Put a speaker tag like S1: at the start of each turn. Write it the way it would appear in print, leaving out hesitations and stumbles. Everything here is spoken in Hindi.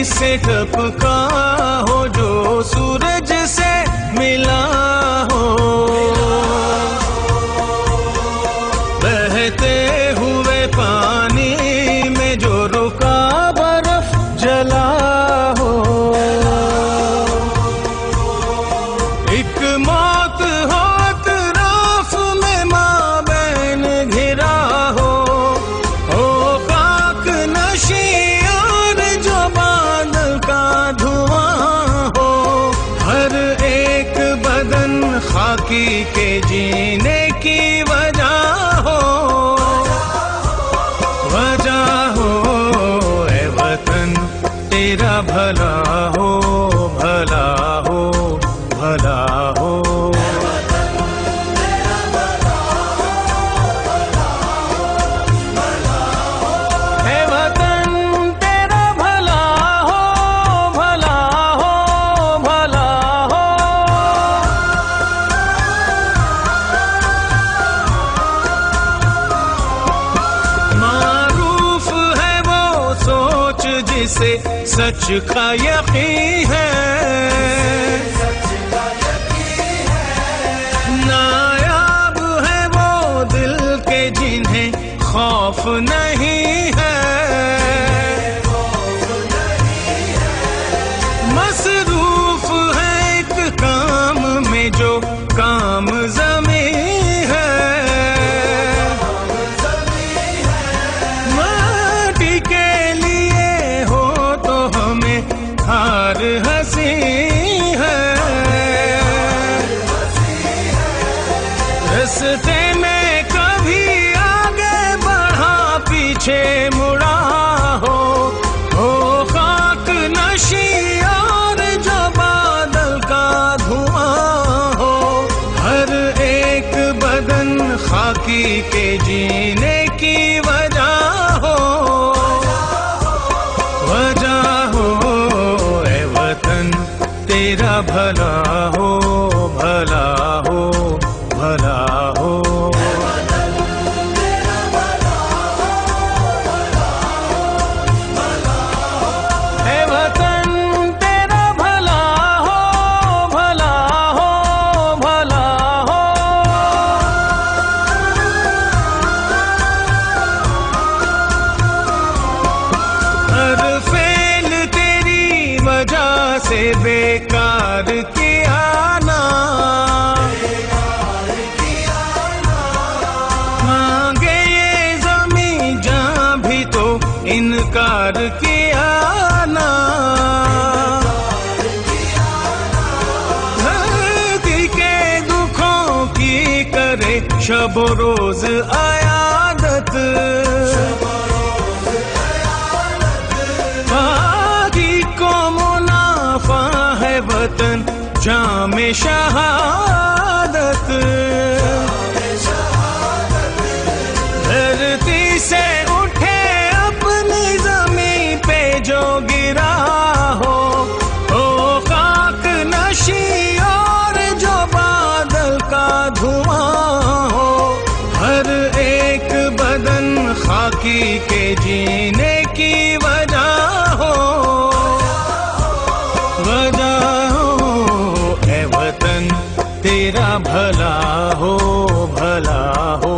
S1: से टपका हो, जो सूरज से मिला हो, बहते हुए पानी में जो रुका बर्फ जला हो, एक मौत हो अतराफ में माबैन घिरा हो खाक नशी और जो बादल का धुआं हो, हर एक बदन खाकी के जीने की वजह हो, ए वतन तेरा भला हो, भला हो, भला हो। जिसे सच का यकीन है, नायाब है वो दिल के जिन्हें खौफ नहीं है, मसरूफ है एक काम में जो काम ज़मीं है, माटी के हार हंसी है, रास्ते में कभी आगे बढ़ा पीछे मुड़ा हो खाक नशी और जो बादल का धुआं हो, हर एक बदन खाकी के जीने की वजह हो, तेरा भला हो, भला हो, भला हो। ए वतन तेरा भला हो, भला हो, भला हो। हर फेल तेरी वजह से बेकार किया ना, मांगे ये ज़मीं जहाँ भी तो इनकार किया ना, धरती के दुखों की करे शब रोज आयादत, वतन जामे शहादत, धरती से उठे अपनी ज़मीं पे जो गिरा हो खाक नशी और जो बादल का धुआं हो, हर एक बदन खाकी के जीने की वजह हो, तेरा भला हो, भला हो।